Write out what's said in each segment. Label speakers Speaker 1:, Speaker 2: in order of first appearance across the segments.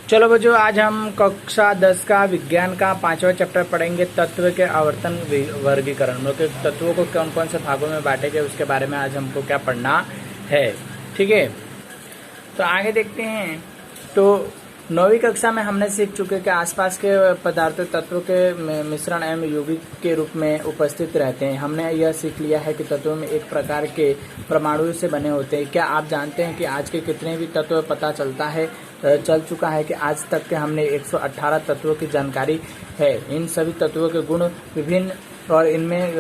Speaker 1: चलो बच्चों, आज हम कक्षा 10 का विज्ञान का 5वां चैप्टर पढ़ेंगे, तत्व के आवर्तन वर्गीकरण। मतलब कि तत्वों को कौन कौन से भागों में बांटे गए उसके बारे में आज हमको क्या पढ़ना है। ठीक है, तो आगे देखते हैं। तो 9वीं कक्षा में हमने सीख चुके कि आसपास के पदार्थ तत्वों के मिश्रण एवं यौगिक के रूप में उपस्थित रहते हैं। हमने यह सीख लिया है कि तत्वों में एक प्रकार के परमाणु से बने होते हैं। क्या आप जानते हैं कि आज के कितने भी तत्व पता चल चुका है कि आज तक के हमने 118 तत्वों की जानकारी है। इन सभी तत्वों के गुण विभिन्न और इनमें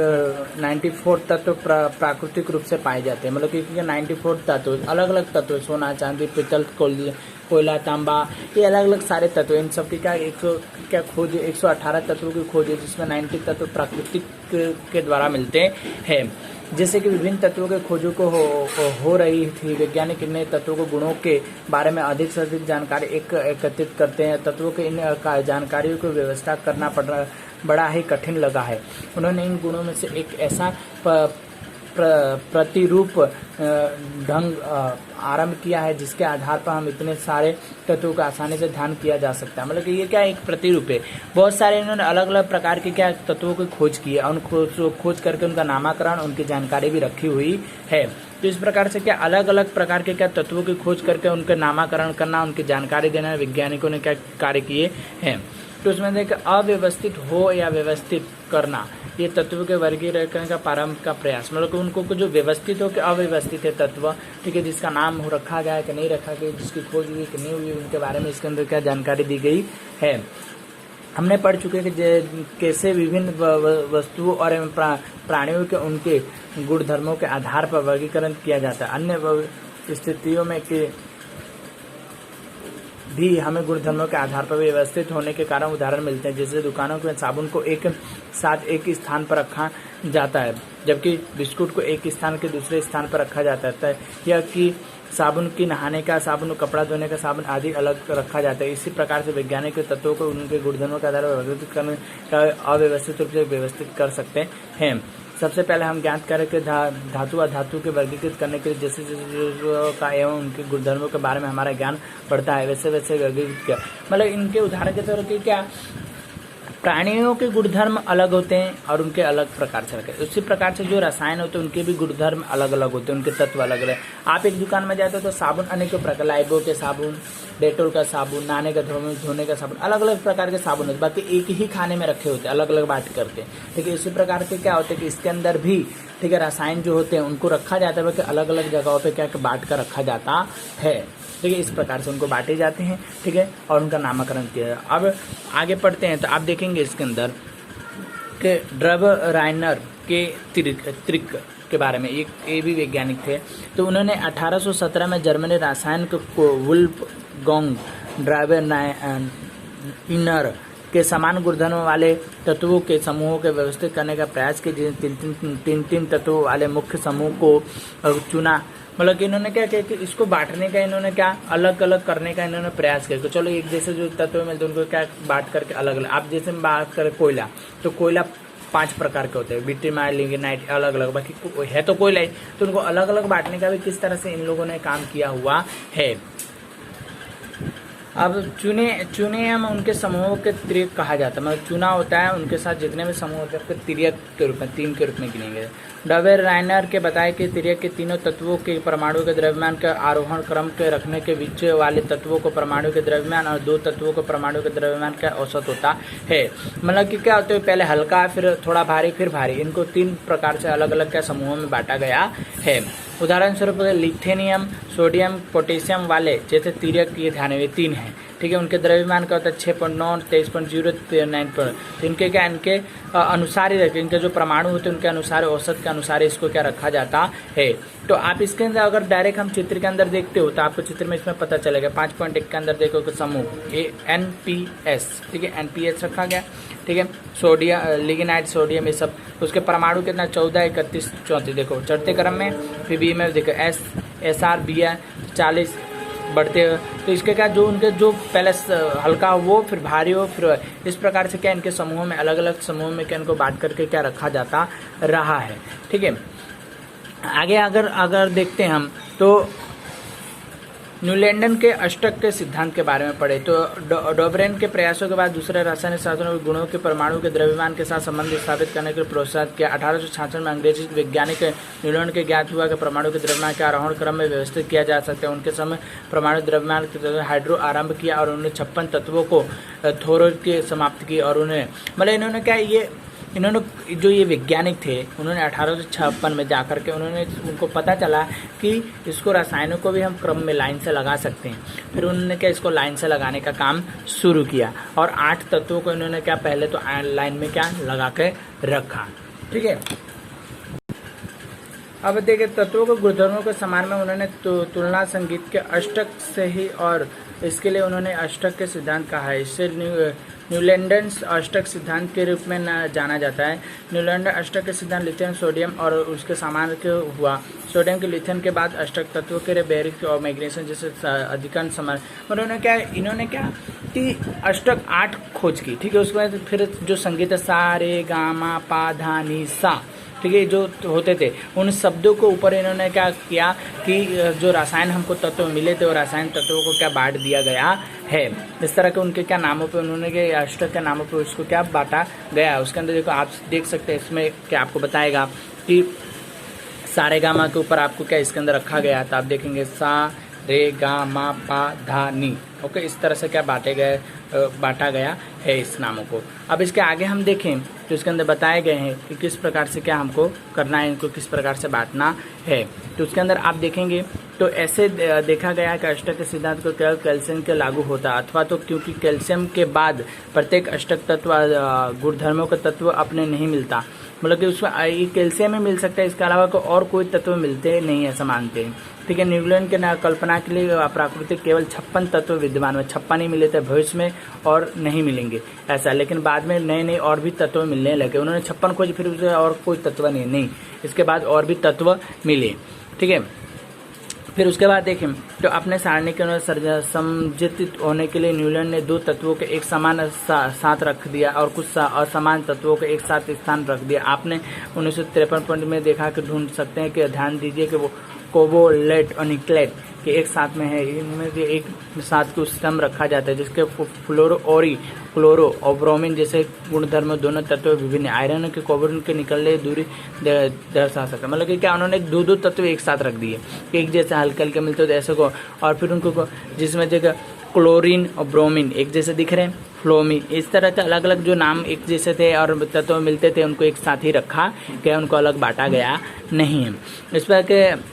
Speaker 1: 94 तत्व प्राकृतिक रूप से पाए जाते हैं। मतलब कि 94 तत्व, अलग अलग तत्व, सोना चांदी पीतल कोयला तांबा, ये अलग अलग सारे तत्व, इन सब की खोज 118 तत्वों की खोज है, जिसमें 90 तत्व प्राकृतिक के द्वारा मिलते हैं। जैसे कि विभिन्न तत्वों के खोजों को हो रही थी, वैज्ञानिक इन तत्वों को गुणों के बारे में अधिक से अधिक जानकारी एकत्रित करते हैं। तत्वों के इन जानकारियों को व्यवस्था करना बड़ा ही कठिन लगा है। उन्होंने इन गुणों में से एक ऐसा प्रतिरूप ढंग आरंभ किया है जिसके आधार पर हम इतने सारे तत्वों का आसानी से ध्यान किया जा सकता है। मतलब कि ये क्या एक प्रतिरूप है। बहुत सारे इन्होंने अलग अलग प्रकार के तत्वों की खोज की है, खोज करके उनका नामकरण, उनकी जानकारी भी रखी हुई है। तो इस प्रकार से अलग अलग प्रकार के तत्वों की खोज करके उनके नामकरण करना, उनकी जानकारी देना वैज्ञानिकों ने कार्य किए हैं। तो उसमें देखिए, अव्यवस्थित हो या व्यवस्थित करना, ये तत्वों के वर्गीकरण का प्रारंभ का प्रयास। मतलब कि उनको जो व्यवस्थित हो कि अव्यवस्थित है तत्व, ठीक है, जिसका नाम हो रखा गया है कि नहीं रखा गया, जिसकी खोज हुई कि नहीं हुई, उनके बारे में इसके अंदर क्या जानकारी दी गई है। हमने पढ़ चुके हैं कि कैसे विभिन्न वस्तुओं और प्राणियों के उनके गुण धर्मों के आधार पर वर्गीकरण किया जाता है। अन्य स्थितियों में भी हमें गुणधर्मों के आधार पर व्यवस्थित होने के कारण उदाहरण मिलते हैं। जैसे दुकानों में साबुन को एक साथ एक स्थान पर रखा जाता है, जबकि बिस्कुट को एक स्थान के दूसरे स्थान पर रखा जाता है। या कि साबुन की नहाने का साबुन, कपड़ा धोने का साबुन आदि अलग रखा जाता है। इसी प्रकार से वैज्ञानिक तत्वों को उनके गुणधर्मों के आधार पर वर्गीकृत करने का अव्यवस्थित रूप से व्यवस्थित कर सकते हैं। सबसे पहले हम ज्ञात करें कि धातु अधातु के वर्गीकृत करने के लिए जैसे का एवं उनके गुणधर्मों के बारे में हमारा ज्ञान बढ़ता है, वैसे वैसे वर्गीकृत किया। मतलब इनके उदाहरण के तौर पर प्राणियों के गुणधर्म अलग होते हैं और उनके अलग प्रकार से रखे। उसी प्रकार से जो रसायन होते हैं उनके भी गुणधर्म अलग अलग होते हैं, उनके तत्व अलग अलग। आप एक दुकान में जाते हो तो साबुन अनेक प्रकार, लाइबो के साबुन, डेटोल का साबुन, नहाने का धोने का साबुन, अलग अलग प्रकार के साबुन होते हैं। बाकी एक ही खाने में रखे होते हैं, अलग अलग बांट करके। ठीक है, इसी प्रकार के क्या होते हैं कि इसके अंदर भी ठीक है रसायन जो होते हैं उनको रखा जाता है, बल्कि अलग अलग जगहों पर बांट कर रखा जाता है। ठीक है, इस प्रकार से उनको बांटे जाते हैं। ठीक है, और उनका नामकरण किया जाता है। अब आगे पढ़ते हैं तो आप देखेंगे इसके अंदर के ड्रब राइनर के त्रिक के बारे में, ये भी वैज्ञानिक थे। तो उन्होंने 1817 में जर्मनी रसायन को वुल्फगांग ड्राइनर के समान गुणधर्म वाले तत्वों के समूहों के व्यवस्थित करने का प्रयास किया। तीन तत्वों वाले मुख्य समूह को चुना। मतलब कि इन्होंने क्या किया कि इसको बांटने का, इन्होंने क्या अलग अलग करने का इन्होंने प्रयास किया। तो चलो एक जैसे जो तत्व मिलते हैं उनको क्या बांट करके अलग अलग। आप जैसे बात करें कोयला, तो कोयला 5 प्रकार के होते हैं, बिट्यूमाइट, लिग्नाइट, अलग अलग, बाकी है तो कोयला ही। तो उनको अलग अलग बांटने का भी किस तरह से इन लोगों ने काम किया हुआ है। अब चुने हम उनके समूहों के त्रिक कहा जाता है। मतलब चुना होता है, उनके साथ जितने भी समूह होते हैं उसके तिर्यक के रूप में, 3 के रूप में गिनेंगे। डबे राइनर के बताया कि तिर्यक के तीनों तत्वों के परमाणु के द्रव्यमान के आरोहण क्रम के रखने के बीच वाले तत्वों को परमाणु के द्रव्यमान और 2 तत्वों को परमाणु के द्रव्यमान का औसत होता है। मतलब कि क्या होता है, पहले हल्का, फिर थोड़ा भारी, फिर भारी। इनको 3 प्रकार से अलग अलग समूहों में बांटा गया है। उदाहरण स्वरूप लिथेनियम, सोडियम, पोटेशियम वाले जैसे तिर्यक, ये ध्यान में 3 है। ठीक है, उनके द्रव्यमान का होता है 6.9, 23.0, 9. इनके क्या, इनके अनुसार ही रखते, इनके जो परमाणु होते हैं उनके अनुसार, औसत के अनुसार इसको क्या रखा जाता है। तो आप इसके अंदर अगर डायरेक्ट हम चित्र के अंदर देखते हो तो आपको चित्र में इसमें पता चलेगा। 5.1 के अंदर देखो कि समूह ये NPS, ठीक है, NPS रखा गया। ठीक है, सोडियम, लिग्नाइट, सोडियम, ये सब। उसके परमाणु कितना 14, 31, 34 देखो चढ़ते क्रम में। फिर बी में देखो SR, BR 40 बढ़ते हैं। तो इसके क्या, जो उनके जो पहले हल्का हो वो, फिर भारी हो, फिर इस प्रकार से क्या इनके समूहों में, अलग अलग समूहों में क्या इनको बांट करके क्या रखा जाता रहा है। ठीक है, आगे अगर देखते हैं हम तो न्यूलैंडन के अष्टक के सिद्धांत के बारे में पढ़े तो डॉबरेन के प्रयासों के बाद दूसरे रासायनिक शास्त्रों के गुणों के परमाणु के द्रव्यमान के साथ संबंध स्थापित करने के लिए प्रोत्साहित किया। 1866 में अंग्रेजी वैज्ञानिक न्यूलैंड के ज्ञात हुआ कि परमाणु के द्रव्यमान के आरोहण क्रम में व्यवस्थित किया जा सकता है। उनके समय परमाणु द्रव्यमान के हाइड्रो आरंभ किया और उन्होंने 56 तत्वों को थोरो के समाप्त की। और उन्हें मतलब इन्होंने क्या इन्होंने जो ये वैज्ञानिक थे उन्होंने 1856 में जाकर के उनको पता चला कि इसको रसायनों को भी हम क्रम में लाइन से लगा सकते हैं। फिर उन्होंने क्या इसको लाइन से लगाने का काम शुरू किया और 8 तत्वों को इन्होंने क्या पहले तो लाइन में क्या लगा के रखा। ठीक है, अब देखिए तत्वों के गुणधर्मों के समान में उन्होंने तुलना संगीत के अष्टक से ही और इसके लिए उन्होंने अष्टक के सिद्धांत कहा है। इससे न्यूलैंडन अष्टक सिद्धांत के रूप में जाना जाता है। न्यूलैंडन अष्टक के सिद्धांत लिथियम सोडियम और उसके समान के हुआ। सोडियम के लिथियम के बाद अष्टक तत्वों के बेरिक और मैग्नीशियम जैसे अधिकांश समान। इन्होंने क्या कि अष्टक 8 खोज की। ठीक है, उसके बाद फिर जो संगीत है सा रे गा मा पा धा नी सा, ठीक है, जो होते थे उन शब्दों को ऊपर इन्होंने क्या किया कि जो रसायन हमको तत्व मिले थे वो रसायन तत्वों को क्या बांट दिया गया है। इस तरह के उनके क्या नामों पे उन्होंने के अष्टक के नामों पे उसको क्या बांटा गया। उसके अंदर देखो आप देख सकते हैं इसमें क्या आपको बताएगा कि सारे गामा के ऊपर आपको क्या इसके अंदर रखा गया। तो आप देखेंगे सा रे गा मा पा धा नी। ओके, इस तरह से क्या बांटा गया है इस नामों को। अब इसके आगे हम देखें तो इसके अंदर बताए गए हैं कि किस प्रकार से क्या हमको करना है, इनको किस प्रकार से बांटना है। तो उसके अंदर आप देखेंगे तो ऐसे देखा गया कि अष्टक के सिद्धांत को केवल कैल्शियम के लागू होता है अथवा तो क्योंकि कैल्शियम के बाद प्रत्येक अष्टक तत्व गुणधर्मों का तत्व अपने नहीं मिलता, मतलब कि उसमें ये कैल्शियम में मिल सकता है, इसके अलावा और कोई तत्व मिलते नहीं है समानते। ठीक है, न्यूलैंड के कल्पना के लिए प्राकृतिक केवल 56 तत्व विद्यमान में 56 ही मिले थे भविष्य में और नहीं मिलेंगे ऐसा, लेकिन बाद में नए और भी तत्व मिलने लगे। उन्होंने 56 खोज, फिर उसे और कोई तत्व नहीं, इसके बाद और भी तत्व मिले। ठीक है, फिर उसके बाद देखें तो अपने सारणी के अनुसार समझित होने के लिए न्यूलैंड ने 2 तत्वों के एक समान साथ रख दिया और कुछ असमान तत्वों के एक साथ स्थान रख दिया। आपने 1953 में देखा कि ढूंढ सकते हैं कि ध्यान दीजिए कि वो कोबाल्ट और निकलेट के एक साथ में है, इनमें भी एक साथ को स्तंभ रखा जाता है जिसके क्लोरो और ब्रोमीन जैसे गुणधर्म दोनों तत्व विभिन्न। आयरन के कोबाल्ट के निकलने दूरी दर्शा सकता है, मतलब कि क्या उन्होंने 2 तत्व एक साथ रख दिए, एक जैसे हल्के हल्के मिलते थे ऐसे को, और फिर उनको जिसमें जगह क्लोरीन और ब्रोमीन एक जैसे दिख रहे हैं, फ्लोमीन, इस तरह से अलग अलग जो नाम एक जैसे थे और तत्व मिलते थे उनको एक साथ ही रखा गया, उनको अलग बांटा गया नहीं है। इस पर के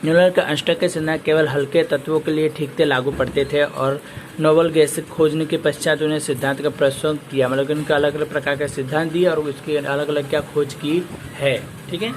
Speaker 1: न्यूलैंड का अष्टक के सिद्धांत केवल हल्के तत्वों के लिए ठीक से लागू पड़ते थे और नोबल गैस खोजने के पश्चात उन्हें सिद्धांत का प्रस्तुत किया, मतलब उनका अलग अलग प्रकार के सिद्धांत दिए और उसकी अलग अलग क्या खोज की है। ठीक है।